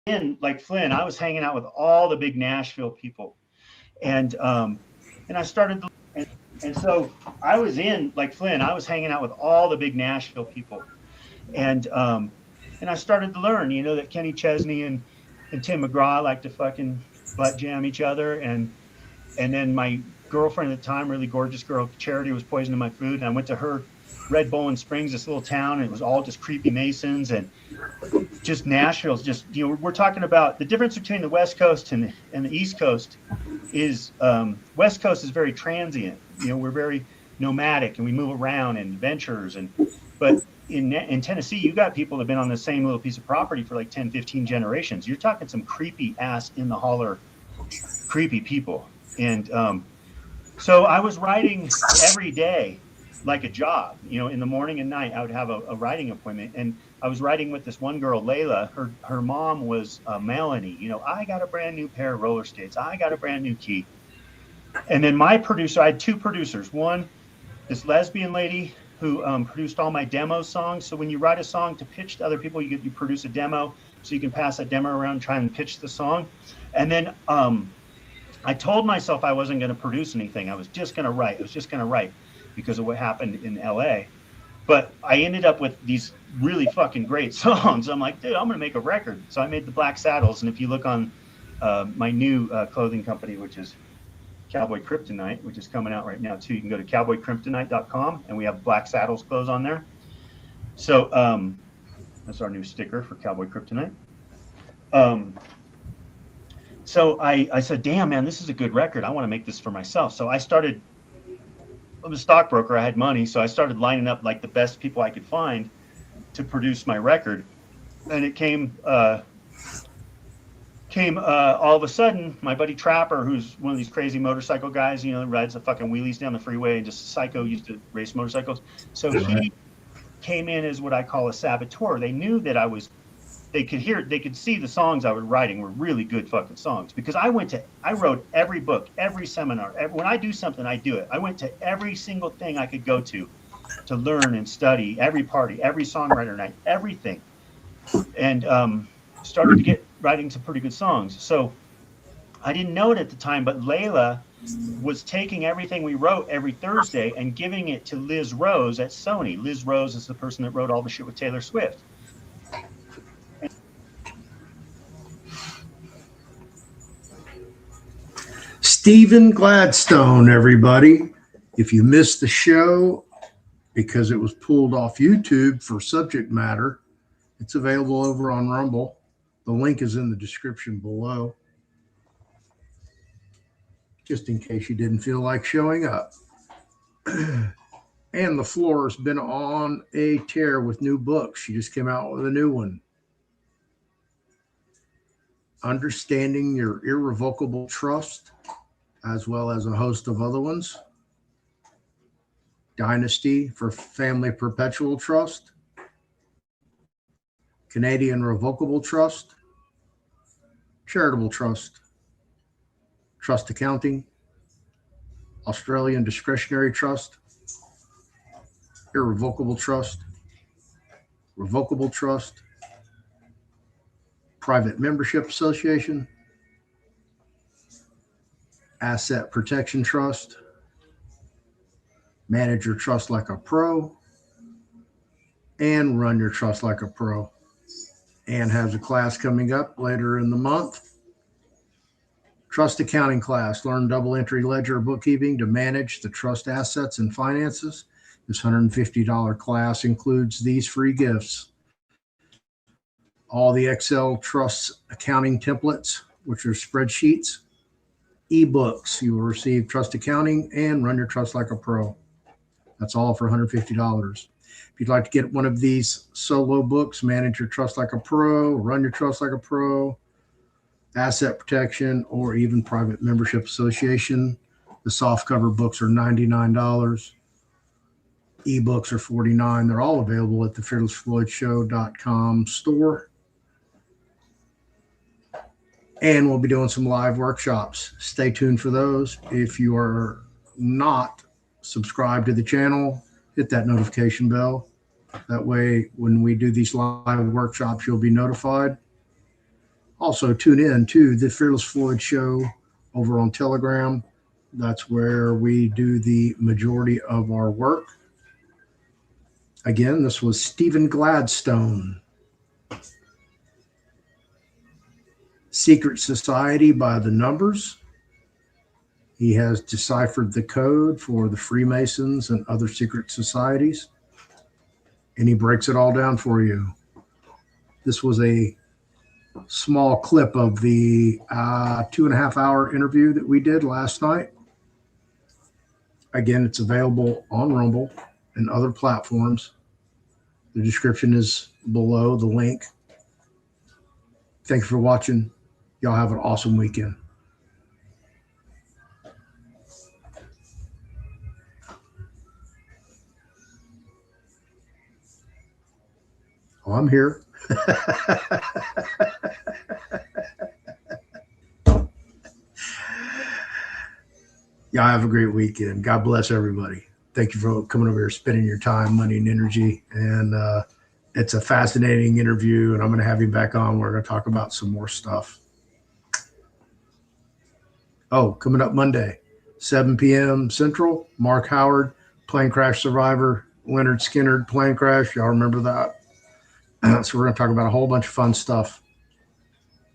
In like Flynn, I was hanging out with all the big Nashville people, and I started, and so I was in like Flynn, I was hanging out with all the big Nashville people, and I started to learn, you know, that Kenny Chesney and Tim McGraw like to fucking butt jam each other, and then my girlfriend at the time, really gorgeous girl, Charity, was poisoning my food, and I went to her Red Bowling Springs, this little town, and it was all just creepy Masons and just Nashville's just, you know, we're talking about the difference between the West Coast and the East Coast is West Coast is very transient. You know, we're very nomadic and we move around and adventurers. But in Tennessee, you got people that have been on the same little piece of property for like 10, 15 generations. You're talking some creepy ass in the holler, creepy people. And so I was writing every day like a job, you know, in the morning and night, I would have a writing appointment. And I was writing with this one girl, Layla. Her mom was Melanie. You know, I got a brand new pair of roller skates. I got a brand new key. And then my producer, I had two producers. One, this lesbian lady who produced all my demo songs. So when you write a song to pitch to other people, you produce a demo so you can pass that demo around and try and pitch the song. And then I told myself I wasn't going to produce anything. I was just going to write. I was just going to write because of what happened in LA. But I ended up with these really fucking great songs. I'm like, dude, I'm going to make a record. So I made the Black Saddles. And if you look on my new clothing company, which is Cowboy Kryptonite, which is coming out right now too, you can go to cowboykryptonite.com and we have Black Saddles clothes on there. So that's our new sticker for Cowboy Kryptonite. So I said, damn, man, this is a good record. I want to make this for myself. So I was a stockbroker. I had money. So I started lining up like the best people I could find to produce my record. And it came all of a sudden, my buddy Trapper, who's one of these crazy motorcycle guys, you know, rides the fucking wheelies down the freeway and just psycho, used to race motorcycles. So he came in as what I call a saboteur. They knew that they could see the songs I was writing were really good fucking songs because I wrote every book, every seminar. When I do something, I do it. I went to every single thing I could go to learn and study, every party, every songwriter night, everything. And started to get writing some pretty good songs. So I didn't know it at the time, but Layla was taking everything we wrote every Thursday and giving it to Liz Rose at Sony. Liz Rose is the person that wrote all the shit with Taylor Swift. Stephen Gladstone, everybody. If you missed the show because it was pulled off YouTube for subject matter, it's available over on Rumble. The link is in the description below, just in case you didn't feel like showing up. And LeFlore has been on a tear with new books. She just came out with a new one. Understanding Your Irrevocable Trust, as well as a host of other ones. Dynasty for Family Perpetual Trust. Canadian Revocable Trust. Charitable Trust. Trust Accounting. Australian Discretionary Trust. Irrevocable Trust. Revocable Trust. Private Membership Association. Asset Protection Trust. Manage Your Trust Like a Pro. And Run Your Trust Like a Pro. And has a class coming up later in the month. Trust Accounting class. Learn double entry ledger bookkeeping to manage the trust assets and finances. This $150 class includes these free gifts. All the Excel trust accounting templates, which are spreadsheets, ebooks. You will receive Trust Accounting and Run Your Trust Like a Pro. That's all for $150. If you'd like to get one of these solo books, Manage Your Trust Like a Pro, Run Your Trust Like a Pro, Asset Protection, or even Private Membership Association, the softcover books are $99. Ebooks are $49. They're all available at the fearlessfloydshow.com store. And we'll be doing some live workshops. Stay tuned for those. If you are not subscribed to the channel, hit that notification bell. That way, when we do these live workshops, you'll be notified. Also, tune in to the Fearless Floyd Show over on Telegram. That's where we do the majority of our work. Again, this was Stephen Gladstone. Secret Society by the Numbers. He has deciphered the code for the Freemasons and other secret societies, and he breaks it all down for you. This was a small clip of the 2.5-hour interview that we did last night. Again, it's available on Rumble and other platforms. The description is below the link. Thanks for watching. Y'all have an awesome weekend. Oh, I'm here. Y'all have a great weekend. God bless everybody. Thank you for coming over here, spending your time, money, and energy. And it's a fascinating interview, and I'm going to have you back on. We're going to talk about some more stuff. Oh, coming up Monday, 7 p.m. Central, Mark Howard, plane crash survivor, Leonard Skinner, plane crash. Y'all remember that? So we're going to talk about a whole bunch of fun stuff.